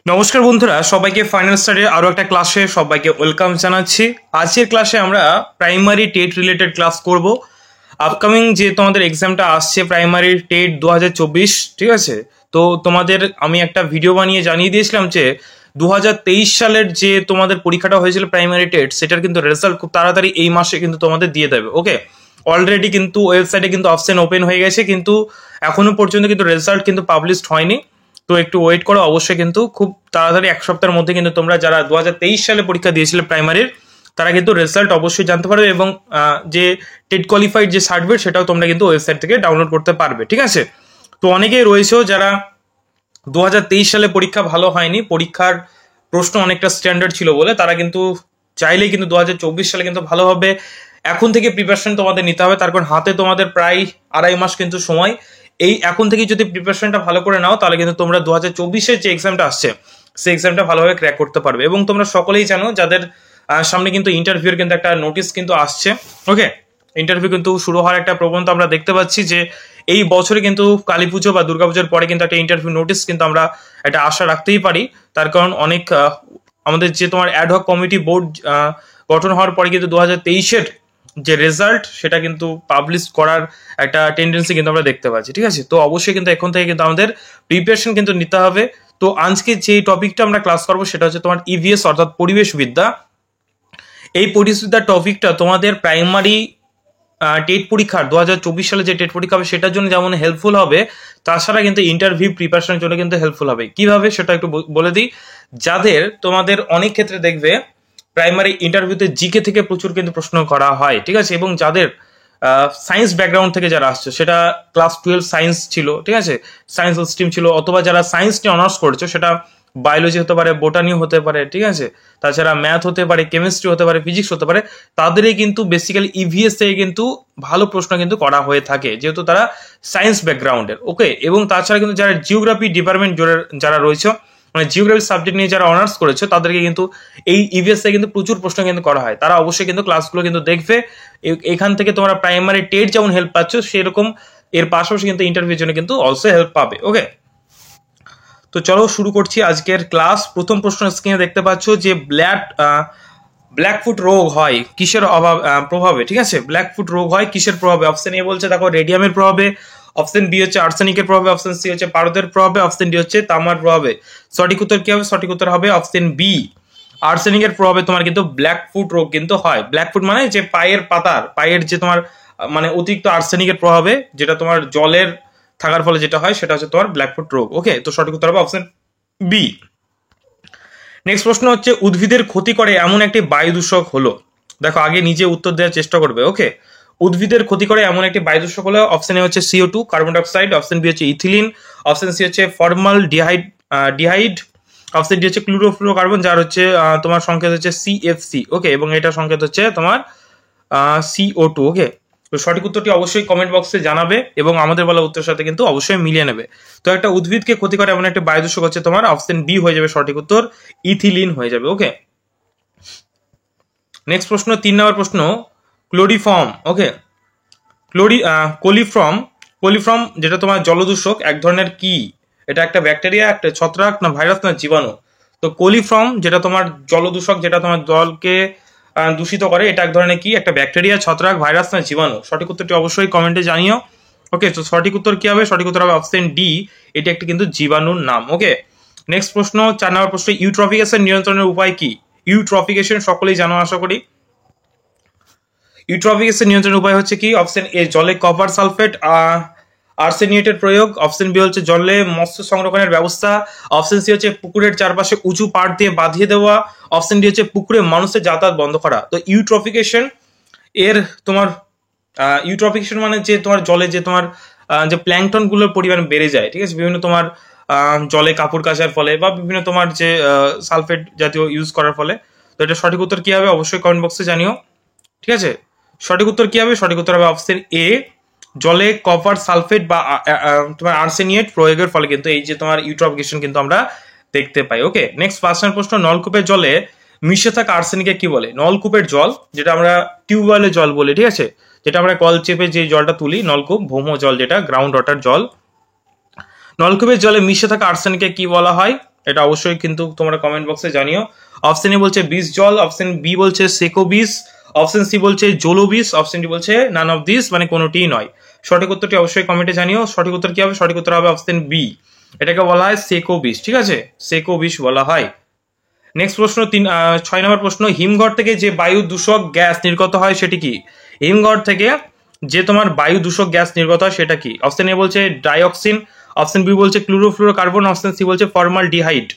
নমস্কার বন্ধুরা, সবাইকে ফাইনাল স্টাডির আরও একটা ক্লাসে সবাইকে ওয়েলকাম জানাচ্ছি। আজকের ক্লাসে আমরা প্রাইমারি টেট রিলেটেড ক্লাস করব। আপকামিং যে তোমাদের এক্সামটা আসছে প্রাইমারি টেট 2024, ঠিক আছে? তো তোমাদের আমি একটা ভিডিও বানিয়ে জানিয়ে দিয়েছিলাম যে 2023 সালের যে তোমাদের পরীক্ষাটা হয়েছিল প্রাইমারি টেট, সেটার কিন্তু রেজাল্ট খুব তাড়াতাড়ি এই মাসে কিন্তু তোমাদের দিয়ে দেবে। ওকে, অলরেডি কিন্তু ওয়েবসাইটে কিন্তু অপশন ওপেন হয়ে গেছে, কিন্তু এখনো পর্যন্ত কিন্তু রেজাল্ট কিন্তু পাবলিশড হয়নি। তো একটু ওয়েট করো, অবশ্যই কিন্তু খুব তাড়াতাড়ি এক সপ্তাহের মধ্যে কিন্তু তোমরা যারা 2023 সালে পরীক্ষা দিয়েছিলে প্রাইমারির, তারা কিন্তু রেজাল্ট অবশ্যই জানতে পারবে এবং যে টেট কোয়ালিফাইড যে সার্টিফিকেট সেটাও তোমরা কিন্তু ওয়েবসাইট থেকে ডাউনলোড করতে পারবে, ঠিক আছে? তো অনেকেই রয়েছেও যারা 2023 সালে পরীক্ষা ভালো হয়নি, পরীক্ষার প্রশ্ন অনেকটা স্ট্যান্ডার্ড ছিল বলে তারা কিন্তু চাইলেই কিন্তু 2024 সালে কিন্তু ভালোভাবে এখন থেকে প্রিপারেশন তোমাদের নিতে হবে। তার কারণ হাতে তোমাদের প্রায় 2.5 মাস কিন্তু সময়। এই এখন থেকে যদি প্রিপারেশনটা ভালো করে নাও, তাহলে কিন্তু তোমরা 2024-এর যে এক্সামটা আসছে সেই এক্সামটা ভালোভাবে ক্র্যাক করতে পারবে। এবং তোমরা সকলেই জানো যাদের সামনে কিন্তু ইন্টারভিউর কিন্তু একটা নোটিশ কিন্তু আসছে। ওকে, ইন্টারভিউ কিন্তু শুরু হওয়ার একটা প্রবণতা আমরা দেখতে পাচ্ছি যে এই বছরে কিন্তু কালী পুজো বা দুর্গাপুজোর পরে কিন্তু একটা ইন্টারভিউ নোটিশ কিন্তু আমরা একটা আশা রাখতেই পারি। তার কারণ অনেক আমাদের যে তোমার অ্যাডহক কমিটি বোর্ড গঠন হওয়ার পরে কিন্তু 2023-এর যে রেজাল্ট সেটা কিন্তু পাবলিশ করার একটা টেন্ডেন্সি কিন্তু আমরা দেখতে পাচ্ছি, ঠিক আছে? তো অবশ্যই কিন্তু এখন থেকে কিন্তু আমাদের প্রিপারেশন কিন্তু নিতে হবে। তো আজকে যে টপিকটা আমরা ক্লাস করবো সেটা হচ্ছে তোমার ইভিএস অর্থাৎ পরিবেশবিদ্যা। এই পরিবেশবিদ্যার টপিকটা তোমাদের প্রাইমারি টেট পরীক্ষার 2024 সালে যে টেট পরীক্ষা হবে সেটার জন্য যেমন হেল্পফুল হবে, তাছাড়া কিন্তু ইন্টারভিউ প্রিপারেশনের জন্য কিন্তু হেল্পফুল হবে। কিভাবে সেটা একটু বলে দিই। যাদের তোমাদের অনেক ক্ষেত্রে দেখবে প্রাইমারি ইন্টারভিউতে জিকে থেকে প্রচুর কিন্তু প্রশ্ন করা হয়, ঠিক আছে? এবং যাদের সায়েন্স ব্যাকগ্রাউন্ড থেকে যারা আসছে, সেটা ক্লাস 12 সায়েন্স ছিল, ঠিক আছে, সায়েন্স স্ট্রিম ছিল, অথবা যারা সায়েন্স নিয়ে অনার্স করেছো, সেটা বায়োলজি হতে পারে, বোটানি হতে পারে, ঠিক আছে, তাছাড়া ম্যাথ হতে পারে, কেমিস্ট্রি হতে পারে, ফিজিক্স হতে পারে, তাদেরই কিন্তু বেসিক্যালি ইভিএস থেকে কিন্তু ভালো প্রশ্ন কিন্তু করা হয়ে থাকে, যেহেতু তারা সায়েন্স ব্যাকগ্রাউন্ডের। ওকে, এবং তাছাড়া কিন্তু যারা জিওগ্রাফি ডিপার্টমেন্ট যারা রয়েছে, মানে জিওগ্রাফি সাবজেক্ট নিয়ে যারা অনার্স করেছে, তাদেরকে কিন্তু এই ইভিএস থেকে কিন্তু প্রচুর প্রশ্ন কিন্তু করা হয়। তারা অবশ্যই কিন্তু ক্লাসগুলো কিন্তু দেখবে। এখান থেকে তোমরা প্রাইমারি টেট যেমন হেল্প পাচ্ছ, সেরকম এর পাশাপাশি কিন্তু ইন্টারভিউর জন্য কিন্তু অলসো হেল্প পাবে। ওকে, তো চলো শুরু করছি আজকের ক্লাস। প্রথম প্রশ্ন স্ক্রিনে দেখতে পাচ্ছ যে ব্ল্যাকফুট রোগ হয় কিসের প্রভাবে, ঠিক আছে? ব্ল্যাকফুট রোগ হয় কিসের প্রভাবে? অপশন এ বলছে দেখো রেডিয়ামের প্রভাবে, অপশন বি হচ্ছে আর্সেনিকের প্রভাবে, অপশন সি হচ্ছে পারদের প্রভাবে, অপশন ডি হচ্ছে তামার প্রভাবে। সঠিক উত্তর কি হবে? সঠিক উত্তর হবে অপশন বি, আর্সেনিকের প্রভাবে তোমার কিন্তু ব্ল্যাকফুট রোগ কিন্তু হয়। ব্ল্যাকফুট মানে যে পায়ের যে তোমার মানে অতিরিক্ত আর্সেনিকের প্রভাবে যেটা তোমার জলের থাকার ফলে যেটা হয় সেটা হচ্ছে তোমার ব্ল্যাকফুট রোগ। ওকে, তো সঠিক উত্তর হবে অপশন বি। নেক্সট প্রশ্ন হচ্ছে উদ্ভিদের ক্ষতি করে এমন একটি বায়ু দূষক হলো। দেখো আগে নিজে উত্তর দেওয়ার চেষ্টা করবে। ওকে, উদ্ভিদের ক্ষতি করে এমন একটি বায়ু দূষক হলো, অপশন এ হচ্ছে CO2 carbon dioxide, option B হচ্ছে ইথিলিন, অপশন সি হচ্ছে ফর্মাল ডিহাইড, অপশন ডি হচ্ছে ক্লোরোফ্লোরোকার্বন, যার হচ্ছে তোমার সংকেত হচ্ছে CFC। ওকে, এবং এটা সংকেত হচ্ছে তোমার CO2। ওকে, তো সঠিক উত্তরটি অবশ্যই কমেন্ট বক্সে জানাবে এবং আমাদের বলা উত্তরের সাথে কিন্তু অবশ্যই মিলিয়ে নেবে। তো একটা উদ্ভিদকে ক্ষতি করে এমন একটা বায়ু দূষক হচ্ছে তোমার অপশন বি হয়ে যাবে সঠিক উত্তর, ইথিলিন হয়ে যাবে। ওকে, নেক্সট প্রশ্ন 3 নম্বর প্রশ্ন, ক্লোরিফর্ম। ওকে, কোলিফর্ম যেটা তোমার জলদূষক এক ধরনের কি? এটা একটা ব্যাকটেরিয়া, একটা ছত্রাক, না ভাইরাস, না জীবাণু? তো কোলিফর্ম যেটা তোমার জলদূষক, যেটা তোমার জলকে দূষিত করে, এটা এক ধরনের কি? একটা ব্যাকটেরিয়া, ছত্রাক, ভাইরাস, না জীবাণু? সঠিক উত্তরটি অবশ্যই কমেন্টে জানিও। ওকে, তো সঠিক উত্তর কি হবে? সঠিক উত্তর হবে অপশন ডি, এটি একটি কিন্তু জীবাণুর নাম। ওকে, নেক্সট প্রশ্ন 4 নম্বর প্রশ্ন, ইউট্রফিকেশন নিয়ন্ত্রণের উপায় কি? ইউট্রফিকেশন সকলেই জানো আশা করি। ইউট্রফিকেশন নিয়ন্ত্রণের উপায় হচ্ছে কি? অপশন এ জলে কপার সালফেট আর্সেনিয়েটের প্রয়োগ, অপশন বি হচ্ছে জলে মৎস্য সংরক্ষণের ব্যবস্থা, অপশন সি হচ্ছে পুকুরের চারপাশে উঁচু পাড় দিয়ে বাঁধিয়ে দেওয়া, অপশন ডি হচ্ছে পুকুরে মানুষের যাতায়াত বন্ধ করা। তো ইউট্রফিকেশন এর তোমার ইউট্রফিকেশন মানে যে তোমার জলে যে তোমার যে প্ল্যাংটন গুলোর পরিমাণ বেড়ে যায়, ঠিক আছে, বিভিন্ন তোমার জলে কাপড় কাচার ফলে বা বিভিন্ন তোমার যে সালফেট জাতীয় ইউজ করার ফলে। তো এটা সঠিক উত্তর কি হবে? অবশ্যই কমেন্ট বক্সে জানিও, ঠিক আছে? সঠিক উত্তর কি হবে? সঠিক উত্তর হবে অপশন এ, জলে কপার সালফেট বা তোমার আর্সেনিয়েট প্রয়োগের ফলে কিন্তু এই যে তোমার ইউট্রফিকেশন কিন্তু আমরা দেখতে পাই। ওকে, নেক্সট 5 নম্বর প্রশ্ন, নলকূপের জলে মিশে থাকা আর্সেনিককে কি বলে? নলকূপের জল যেটা আমরা টিউবওয়েলের জল বলি, ঠিক আছে, যেটা আমরা কল চেপে যে জলটা তুলি, নলকূপ, ভৌম জল যেটা গ্রাউন্ড ওয়াটার জল, নলকূপের জলে মিশে থাকা আর্সেনিককে কি বলা হয়? এটা অবশ্যই কিন্তু তোমরা কমেন্ট বক্সে জানিও। অপশন এ বলছে বিষ জল, অপশন বি বলছে সেকো বিষ, অপশন সি বলছে জলো বিষ, অপশন ডি বলছে নান অফ দিস, মানে কোনোটিই নয়। সঠিক উত্তরটি অবশ্যই কমেন্টে জানিও। সঠিক উত্তর কি হবে? সঠিক উত্তর হবে অপশন বি, এটাকে বলা হয় সেকো বিষ। ঠিক আছে, সেকো বিষ বলা হয়। নেক্সট প্রশ্ন 6 নম্বর প্রশ্ন, হিমঘর থেকে যে বায়ু দূষক গ্যাস নির্গত হয় সেটি কি? হিমঘর থেকে যে তোমার বায়ু দূষক গ্যাস নির্গত হয় সেটা কি? অপশন এ বলছে ডাইঅক্সিন, অপশন বি বলছে ক্লোরোফ্লোরোকার্বন, অপশন সি বলছে ফর্মালডিহাইড,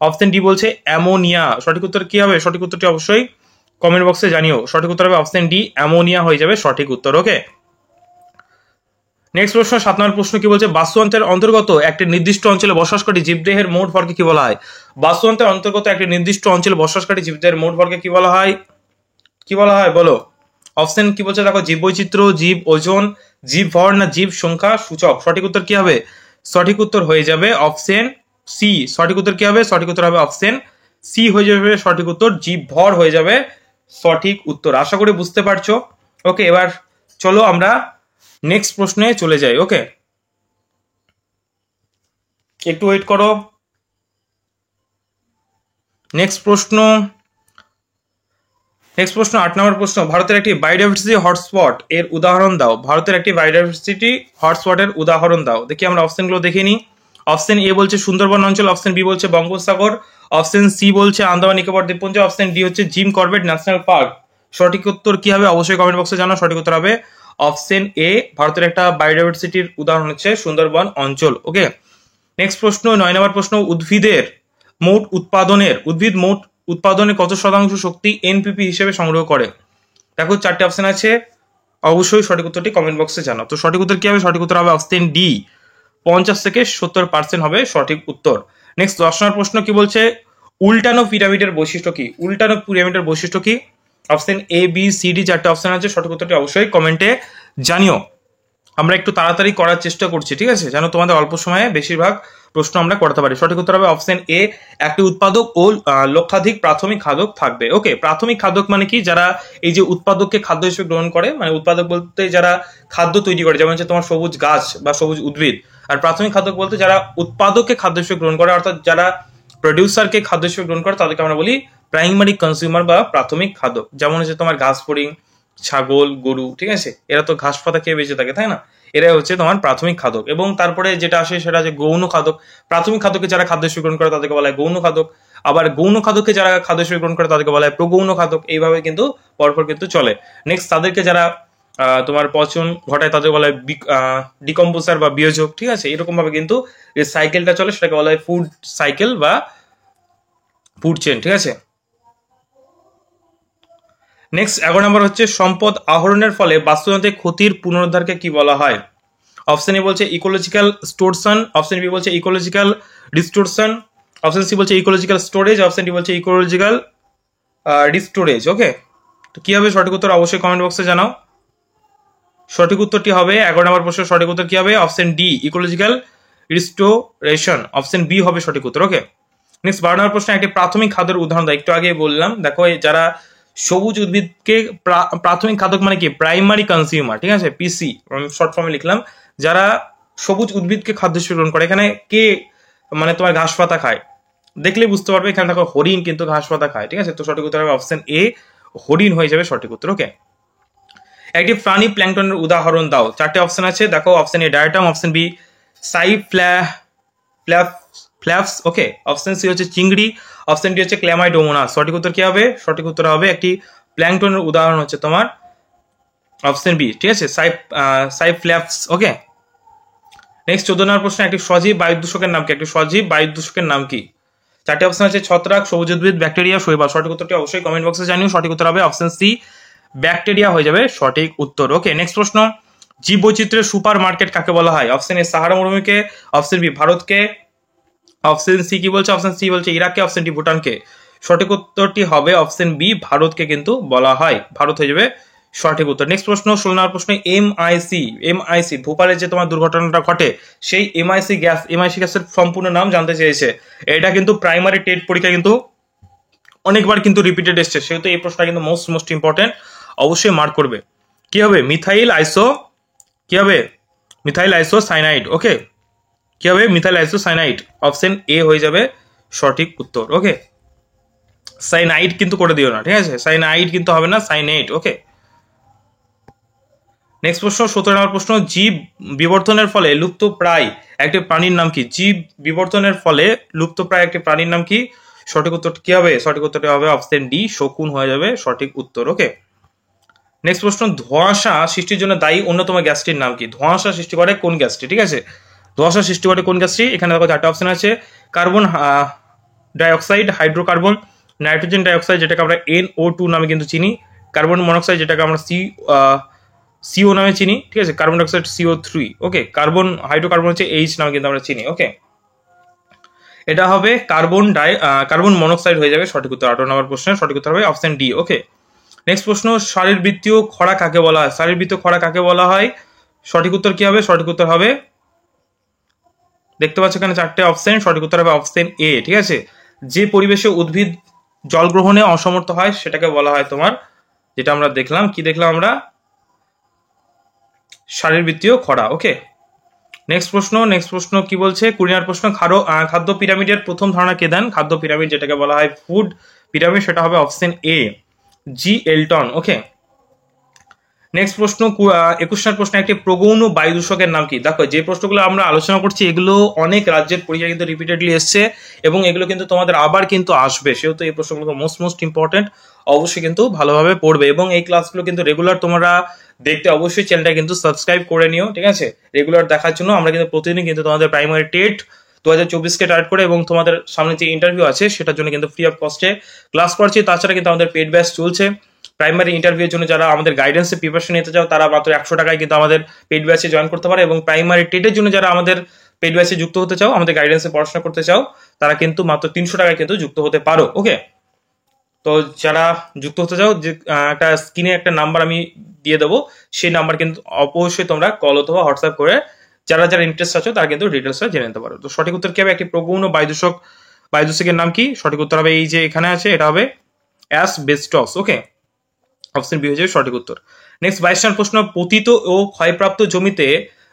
অপশন ডি বলছে অ্যামোনিয়া। সঠিক উত্তর কি হবে? সঠিক উত্তরটি অবশ্যই কমেন্ট বক্সে জানিও। সঠিক উত্তর হবে অপশন ডি, অ্যামোনিয়া হয়ে যাবে সঠিক উত্তর। ওকে, নেক্সট প্রশ্ন 7 নম্বর প্রশ্ন কি বলছে, বাস্তুতন্ত্রের অন্তর্গত একটি নির্দিষ্ট অঞ্চলে বসবাসকারী জীবদেহের মোট ভরকে কি বলা হয়? বাস্তুতন্ত্রের অন্তর্গত একটি নির্দিষ্ট অঞ্চলে বসবাসকারী জীবদেহের মোট ভরকে কি বলা হয়? কি বলা হয় বলো? অপশন কি বলছে দেখো, জীব বৈচিত্র্য, জীব ওজন, জীব ভর না জীব সংখ্যা সূচক। সঠিক উত্তর কি হবে? সঠিক উত্তর হয়ে যাবে অপশন সি। সঠিক উত্তর কি হবে? সঠিক উত্তর হবে অপশন সি হয়ে যাবে সঠিক উত্তর, জীব ভর হয়ে যাবে সঠিক উত্তর। আশা করি বুঝতে পারছো। ওকে, এবার চলো আমরা নেক্সট প্রশ্নে চলে যাই। ওকে, একটু ওয়েট করো। নেক্সট প্রশ্ন 8 নম্বর প্রশ্ন, ভারতের একটি বায়োডাইভার্সিটি হটস্পট এর উদাহরণ দাও। ভারতের একটি বায়োডাইভার্সিটি হটস্পটের উদাহরণ দাও। দেখি আমরা অপশনগুলো দেখে নিই। অপশন এ বলছে সুন্দরবন অঞ্চল, অপশন বি বলছে বঙ্গোপসাগর, অপশন সি বলছে আন্দামান নিকোবর দ্বীপপুঞ্জ, অপশন ডি হচ্ছে জিম করবেট ন্যাশনাল পার্ক। সঠিক উত্তর কি হবে? অবশ্যই কমেন্ট বক্সে জানাও। সঠিক উত্তর হবে অপশন এ, ভারতের একটা বায়োডাইভার্সিটির উদাহরণ হচ্ছে সুন্দরবন অঞ্চল। ওকে, নেক্সট প্রশ্ন 9 নম্বর প্রশ্ন, উদ্ভিদ মোট উৎপাদনের কত শতাংশ শক্তি এনপিপি হিসেবে সংগ্রহ করে? দেখো 4টে অপশন আছে, অবশ্যই সঠিক উত্তরটি কমেন্ট বক্সে জানাও। তো সঠিক উত্তর কি হবে? সঠিক উত্তর হবে অপশন ডি, 50 থেকে 70% হবে সঠিক উত্তর। নেক্সট 10 নম্বর প্রশ্ন কি বলছে, উল্টানো পিরামিডের বৈশিষ্ট্য কি? উল্টানো পিরামিডের বৈশিষ্ট্য কি? Option A B C D 4টে অপশন আছে, সঠিক উত্তরটি অবশ্যই কমেন্টে জানিও। আমরা একটু তাড়াতাড়ি করার চেষ্টা করছি, ঠিক আছে, যেন তোমাদের অল্প সময়ে বেশিরভাগ প্রশ্ন আমরা করতে পারি। সঠিক উত্তর হবে অপশন এ, একটি উৎপাদক ও লক্ষাধিক প্রাথমিক খাদক থাকবে। ওকে, প্রাথমিক খাদক মানে কি? যারা এই যে উৎপাদককে খাদ্য হিসেবে গ্রহণ করে, মানে উৎপাদক বলতে যারা খাদ্য তৈরি করে, যেমন হচ্ছে তোমার সবুজ গাছ বা সবুজ উদ্ভিদ। আর প্রাথমিক খাদক বলতে যারা উৎপাদককে খাদ্য হিসেবে গ্রহণ করে, অর্থাৎ যারা প্রডিউসারকে খাদ্য হিসেবে গ্রহণ করে, তাদেরকে আমরা বলি প্রাইমারি কনজিউমার বা প্রাথমিক খাদক। যেমন হচ্ছে তোমার ঘাস ফড়িং, ছাগল, গরু, ঠিক আছে, এরা তো ঘাস পাতা খেয়ে বেঁচে থাকে, তাই না? এরাই হচ্ছে তোমার প্রাথমিক খাদক। এবং তারপরে যেটা আসে সেটা হচ্ছে গৌণ খাদক। প্রাথমিক খাদককে যারা খাদ্য হিসেবে গ্রহণ করে তাদেরকে বলা হয় গৌণ খাদক। আবার গৌণ খাদককে যারা খাদ্য হিসেবে গ্রহণ করে তাদেরকে বলা হয় প্রগৌণ খাদক। এইভাবে কিন্তু পরপর কিন্তু চলে। নেক্সট তাদেরকে যারা তোমার পচন ঘটায় তাদের বলা হয় ডিকম্পোজার বা বিয়োজক। ঠিক আছে, এরকম ভাবে কিন্তু যে সাইকেলটা চলে সেটাকে বলা হয় ফুড সাইকেল বা ফুড চেন। ঠিক আছে, নেক্সট 11 নম্বর হচ্ছে, সম্পদ আহরণের ফলে বাস্তুতন্ত্রের ক্ষতির পুনরুদ্ধারকে কি বলা হয়? অপশন এ বলছে ইকোলজিক্যাল স্টোরশন, অপশন বি বলছে ইকোলজিক্যাল ডিস্টোরশন, অপশন সি বলছে ইকোলজিক্যাল স্টোরেজ, অপশন ডি বলছে ইকোলজিক্যাল ডিস্টোরেজ। ওকে, তো কি হবে সঠিক উত্তর? অবশ্যই কমেন্ট বক্সে জানাও। সঠিক উত্তরটি হবে 11 নম্বর প্রশ্নের সঠিক উত্তর কি হবে? Option D, ecological restoration. Option B হবে সঠিক উত্তর। ওকে, নেক্সট 12 নম্বর প্রশ্ন, একটি প্রাথমিক খাদ্যের উদাহরণ দাও। একটু আগে বললাম, দেখো যারা সবুজ উদ্ভিদকে প্রাথমিক খাদক মানে কি? Primary consumer. ঠিক আছে, পিসি শর্ট ফর্মে লিখলাম। যারা সবুজ উদ্ভিদকে খাদ্য হিসেবে গ্রহণ করে, এখানে কে মানে তোমার ঘাস পাতা খায়? দেখলেই বুঝতে পারবে। এখানে দেখো হরিণ কিন্তু ঘাস পাতা খায়। ঠিক আছে, তো সঠিক উত্তর হবে অপশন এ, হরিণ হয়ে যাবে সঠিক উত্তর। ওকে, একটি প্রাণী প্ল্যাঙ্কটনের উদাহরণ দাও। 4টে অপশন আছে, দেখো option A diatom, option B flaps, okay, option C হচ্ছে চিংড়ি, অপশন ডি হচ্ছে ক্ল্যামাইডোমোনাস। সঠিক উত্তর কি হবে? সঠিক উত্তর হবে একটি প্ল্যাঙ্কটনের উদাহরণ হচ্ছে তোমার অপশন বি। ঠিক আছে, সাইফ্ল্যাপস। ওকে, নেক্সট 14 নম্বর প্রশ্ন, একটি সজীব বায়ু দূষকের নাম কি? একটি সজীব বায়ু দূষকের নাম কি? 4টে অপশন আছে, ছত্রাক, সবুজ উদ্ভিদ, ব্যাকটেরিয়া, শৈবাল। সঠিক উত্তরটি অবশ্যই কমেন্ট বক্সে জানিও। সঠিক উত্তর হবে অপশন সি, ব্যাকটেরিয়া হয়ে যাবে সঠিক উত্তর। ওকে, নেক্সট প্রশ্ন, জীব বৈচিত্র্যের সুপার মার্কেট কাকে বলা হয়? অপশন এ সাহারা মরুভূমিকে, অপশন বি ভারতকে, অপশন সি কি বলছে? অপশন সি বলছে ইরাককে, অপশন ডি ভুটানকে। সঠিক উত্তরটি হবে অপশন বি, ভারতকে কিন্তু বলা হয়। ভারত হয়ে যাবে সঠিক উত্তর। নেক্সট প্রশ্ন 16 নম্বর প্রশ্ন, এমআইসি ভোপালে যে তোমার দুর্ঘটনাটা ঘটে, সেই এমআইসি গ্যাসের সম্পূর্ণ নাম জানতে চেয়েছে। এটা কিন্তু প্রাইমারি টেট পরীক্ষা কিন্তু অনেকবার কিন্তু রিপিটেড এসছে, সেহেতু এই প্রশ্নটা কিন্তু মোস্ট ইম্পর্টেন্ট, অবশ্যই মার্ক করবে। কি হবে? মিথাইল আইসোসাইনাইড। ওকে, কি হবে? মিথাইল আইসোসাইনাইড। অপশন এ হয়ে যাবে সঠিক উত্তর। ওকে, সাইনাইড কিন্তু করে দিও না, ঠিক আছে, সাইনাইড কিন্তু হবে না, সাইনেট। ওকে, নেক্সট প্রশ্ন 17 নম্বর প্রশ্ন, জীব বিবর্তনের ফলে লুপ্ত প্রায় একটি প্রাণীর নাম কি? জীব বিবর্তনের ফলে লুপ্ত প্রায় একটি প্রাণীর নাম কি? সঠিক উত্তর কি হবে? সঠিক উত্তরটি হবে অপশন ডি, শকুন হয়ে যাবে সঠিক উত্তর। ওকে, নেক্সট প্রশ্ন, ধোঁয়াশা সৃষ্টির জন্য দায়ী অন্যতম গ্যাসটির নাম কি? ধোঁয়াশা সৃষ্টি করে কোন গ্যাসটি? ঠিক আছে, ধোঁয়াশা সৃষ্টি করে কোন গ্যাসটি? এখানে দেখো 4টা অপশন আছে, carbon dioxide, hydrocarbon, nitrogen dioxide যেটাকে আমরা NO2 নামে কিন্তু চিনি, কার্বন মনোক্সাইড যেটাকে আমরা CO নামে চিনি, ঠিক আছে, কার্বন ডাইঅক্সাইড CO3। ওকে, হাইড্রোকার্বন হচ্ছে H নামে কিন্তু আমরা চিনি। ওকে, এটা হবে কার্বন মনোক্সাইড হয়ে যাবে সঠিক উত্তর। 18 নম্বর প্রশ্নের সঠিক উত্তর হবে অপশন ডি। ওকে, নেক্সট প্রশ্ন, শারীরবৃত্তীয় খরা কাকে বলা হয়? শারীরবৃত্তীয় খরা কাকে বলা হয়? সঠিক উত্তর কি হবে? সঠিক উত্তর হবে, দেখতে পাচ্ছ এখানে 4টে অপশন, সঠিক উত্তর হবে অপশন এ। ঠিক আছে, যে পরিবেশে উদ্ভিদ জল গ্রহণে অসমর্থ হয় সেটাকে বলা হয় তোমার, যেটা আমরা দেখলাম, কি দেখলাম আমরা? শারীরবৃত্তীয় খরা। ওকে, নেক্সট প্রশ্ন কি বলছে? 20 নম্বর প্রশ্ন, খাদ্য পিরামিডের প্রথম ধারণা কে দেন? খাদ্য পিরামিড যেটাকে বলা হয় ফুড পিরামিড, সেটা হবে option A, G Elton. Okay, next প্রশ্ন 21 নম্বর প্রশ্ন, একটি প্রগৌণ বায়ু দূষকের নাম কি? দেখো, যে প্রশ্নগুলো আমরা আলোচনা করছি এগুলো অনেক রাজ্যের পরীক্ষা কিন্তু রিপিটেডলি এসছে এবং এগুলো কিন্তু তোমাদের আবার কিন্তু আসবে, সেহেতু এই প্রশ্নগুলো মোস্ট ইম্পর্টেন্ট, অবশ্যই কিন্তু ভালোভাবে পড়বে এবং এই ক্লাসগুলো কিন্তু রেগুলার তোমরা দেখতে অবশ্যই চ্যানেলটা কিন্তু সাবস্ক্রাইব করে নিও। ঠিক আছে, রেগুলার দেখার জন্য আমরা কিন্তু প্রতিদিন কিন্তু তোমাদের প্রাইমারি টেট 2024কে টার্গেট করে এবং তোমাদের সামনে যে ইন্টারভিউ আছে সেটার জন্য কিন্তু ফ্রি অফ কস্টে ক্লাস করছি। তাছাড়া কিন্তু আমাদের পেড ব্যাচ চলছে প্রাইমারি ইন্টারভিউর জন্য। যারা আমাদের গাইডেন্সে প্রিপারেশন নিতে চাও তারা মাত্র 100 টাকায় কিন্তু আমাদের পেড ব্যাচে জয়েন করতে পারে, এবং প্রাইমারি টেটের জন্য যারা আমাদের পেড ব্যাচে যুক্ত হতে চাও, আমাদের গাইডেন্সে পড়াশোনা করতে চাও, তারা কিন্তু মাত্র 300 টাকায় কিন্তু যুক্ত হতে পারো। ওকে, তো যারা যুক্ত হতে চাও, যে একটা স্ক্রিনে একটা নাম্বার আমি দিয়ে দেবো, সেই নাম্বার কিন্তু অবশ্যই তোমরা কল অথবা হোয়াটসঅ্যাপ করে যারা ইন্টারেস্ট আছো তারা কিন্তু ডিটেলসটা জেনে নিতে পারো। তো সঠিক উত্তর কি হবে? একটি প্রগৌণ বায়ুদূষকের নাম কি? সঠিক উত্তর হবে এই যে এখানে আছে, এটা হবে অ্যাসবেস্টস। ওকে, অপশন বি হয়ে যাবে সঠিক উত্তর। নেক্সট 22 নম্বর প্রশ্ন, পতিত ও ক্ষয়প্রাপ্ত জমিতে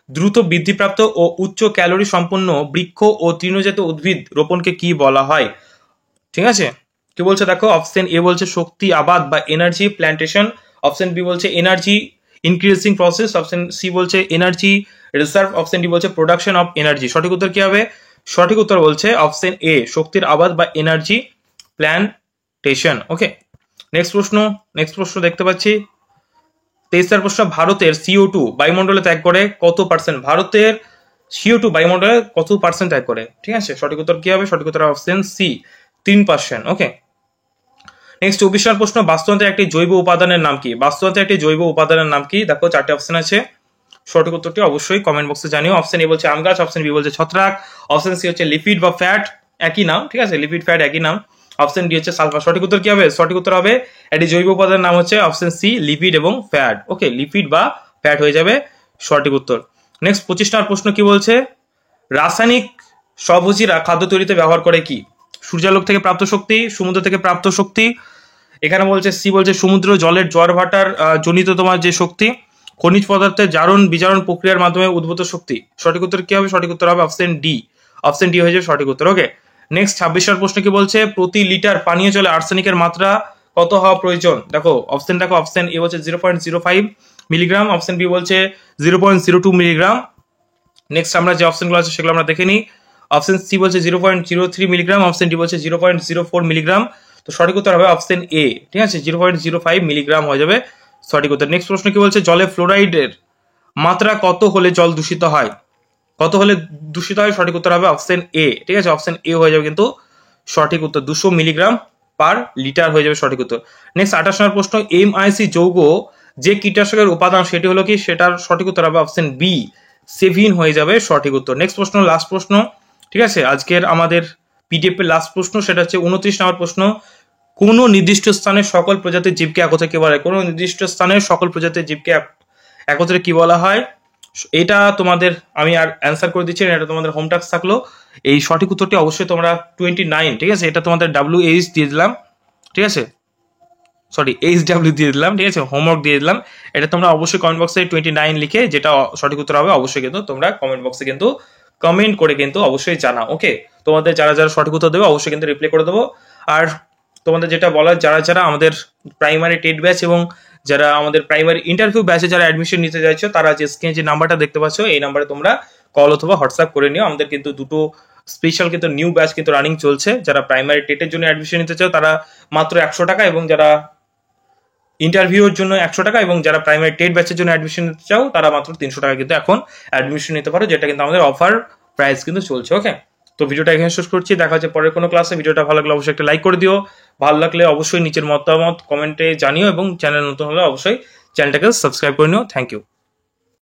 দ্রুত বৃদ্ধিপ্রাপ্ত ও উচ্চ ক্যালোরি সম্পন্ন বৃক্ষ ও তৃণজাতীয় উদ্ভিদ রোপণকে কি বলা হয়? ঠিক আছে, কি বলছে দেখো, অপশন এ বলছে শক্তি আবাদ বা এনার্জি প্ল্যান্টেশন, অপশন বি বলছে energy increasing process, option C বলছে এনার্জি রিসার্ভ, অপশন ডি বলছে প্রোডাকশন অফ এনার্জি। সঠিক উত্তর কি হবে? সঠিক উত্তর বলছে অপশন এ, শক্তির আবাদ বা এনার্জি প্ল্যান্টেশন। ওকে, নেক্সট প্রশ্ন দেখতে পাচ্ছি 23 নম্বর প্রশ্ন, ভারতের CO2 বায়ুমণ্ডলে ত্যাগ করে কত পার্সেন্ট? ভারতের CO2 বায়ুমণ্ডলে কত পার্সেন্ট ত্যাগ করে? ঠিক আছে, সঠিক উত্তর কি হবে? সঠিক উত্তর অপশন সি, 3%। ওকে, নেক্সট 24 নম্বর প্রশ্ন, বাস্তুতন্ত্রের একটি জৈব উপাদানের নাম কি? বাস্তুতন্ত্রের একটি জৈব উপাদানের নাম কি? দেখো 4টে অপশন আছে, সঠিক উত্তরটি অবশ্যই কমেন্ট বক্সে জানিও। অপশন এ বলছে আম গাছ, অপশন বি বলছে ছত্রাক, অপশন সি হচ্ছে লিপিড বা ফ্যাট, একই নাম। ঠিক আছে, লিপিড ফ্যাট একই নাম, অপশন ডি হচ্ছে সালফার। সঠিক উত্তর কি হবে? সঠিক উত্তর হবে একটি জৈব উপাদানের নাম হচ্ছে অপশন সি, লিপিড এবং ফ্যাট। ওকে, লিপিড বা ফ্যাট হয়ে যাবে সঠিক উত্তর। নেক্সট 25 নম্বর প্রশ্ন কি বলছে? রাসায়নিক স্বভোজীরা খাদ্য তৈরিতে ব্যবহার করে কি? সূর্যালোক থেকে প্রাপ্ত শক্তি, সমুদ্র থেকে প্রাপ্ত শক্তি, এখানে বলছে সি বলছে সমুদ্র জলের জোয়ার ভাটার জনিত তোমার যে শক্তি, খনিজ পদার্থের জারণ বিজারণ প্রক্রিয়ার মাধ্যমে উদ্ভূত শক্তি। সঠিক উত্তর কি হবে? সঠিক উত্তর হবে অপশন ডি, অপশন ডি হয়ে যাবে সঠিক উত্তর। ওকে, নেক্সট 26 নম্বর প্রশ্ন কি বলছে? প্রতি লিটার পানীয় জলে আর্সেনিকের মাত্রা কত হওয়া প্রয়োজন? দেখো, অপশন এ বলছে 0.05 মিলিগ্রাম, অপশন বি বলছে 0.02 মিলিগ্রাম। নেক্সট আমরা যে অপশনগুলো আছে সেগুলো আমরা দেখে নিই। অপশন সি বলছে 0.03 মিলিগ্রাম, অপশন ডি বলছে 0.04 মিলিগ্রাম। তো সঠিক উত্তর হবে অপশন এ, ঠিক আছে, 0.05 মিলিগ্রাম হয়ে যাবে সঠিক উত্তর। নেক্সট প্রশ্ন কি বলছে? জলে ফ্লোরাইডের মাত্রা কত হলে জল দূষিত হয়? কত হলে দূষিত হয়? সঠিক উত্তর হবে অপশন এ, ঠিক আছে, অপশন এ হয়ে যাবে কিন্তু সঠিক উত্তর, 200 মিলিগ্রাম পার লিটার হয়ে যাবে সঠিক উত্তর। নেক্সট 28 নম্বর প্রশ্ন, MIC যৌগ যে কীটনাশকের উপাদান সেটি হলো কি? সেটার সঠিক উত্তর হবে অপশন বি, সেভিন হয়ে যাবে সঠিক উত্তর। নেক্সট প্রশ্ন, লাস্ট প্রশ্ন, ঠিক আছে, আজকের আমাদের পিডিএফ এর লাস্ট প্রশ্ন, সেটা হচ্ছে 29 নম্বর প্রশ্ন, কোন নির্দিষ্ট স্থানের সকল প্রজাতির জীবকে একত্রে কি বলা হয়? কোন নির্দিষ্ট স্থানের সকল প্রজাতির জীবকে একত্রে কি বলা হয়? এটা তোমাদের আমি আর অ্যান্সার করে দিচ্ছি, এটা তোমাদের হোম টাস্ক থাকলো। এই সঠিক উত্তরটি অবশ্যই তোমরা 29, ঠিক আছে, এটা তোমাদের WH দিয়ে দিলাম, ঠিক আছে, সরি HW দিয়ে দিলাম, ঠিক আছে, হোমওয়ার্ক দিয়ে দিলাম। এটা তোমরা অবশ্যই কমেন্ট বক্সে 29 লিখে যেটা সঠিক উত্তর হবে অবশ্যই কিন্তু তোমরা কমেন্ট বক্সে কিন্তু কমেন্ট করে কিন্তু অবশ্যই জানাও। ওকে, তোমাদের যারা যারা সঠিক উত্তর দেবে অবশ্যই কিন্তু রিপ্লাই করে দেবো। আর তোমাদের যেটা বলার, যারা যারা আমাদের প্রাইমারি টেট ব্যাচ এবং যারা আমাদের প্রাইমারি ইন্টারভিউ ব্যাচে যারা অ্যাডমিশন নিতে চাইছো, তারা যে স্ক্রিনে যে নাম্বারটা দেখতে পাচ্ছ এই নাম্বারে তোমরা কল অথবা হোয়াটসঅ্যাপ করে নিও। আমাদের কিন্তু দুটো স্পেশাল কিন্তু নিউ ব্যাচ কিন্তু রানিং চলছে। যারা প্রাইমারি টেটের জন্য অ্যাডমিশন নিতে চাও তারা মাত্র 100 টাকা, এবং যারা ইন্টারভিউর জন্য 100 টাকা, এবং যারা প্রাইমারি টেট ব্যাচের জন্য অ্যাডমিশন নিতে চাও তারা মাত্র 300 টাকা কিন্তু এখন অ্যাডমিশন নিতে পারো, যেটা কিন্তু আমাদের অফার প্রাইস কিন্তু চলছে। ওকে, তো ভিডিওটা এখানে শেষ করছি। দেখা হচ্ছে পরের কোনো ক্লাসে। ভিডিওটা ভালো লাগলে অবশ্যই একটা লাইক করে দিও। ভালো লাগলে অবশ্যই নিচের মতামত কমেন্টে জানিও, এবং চ্যানেল নতুন হলে অবশ্যই চ্যানেলটাকে সাবস্ক্রাইব করে নিও। Thank you.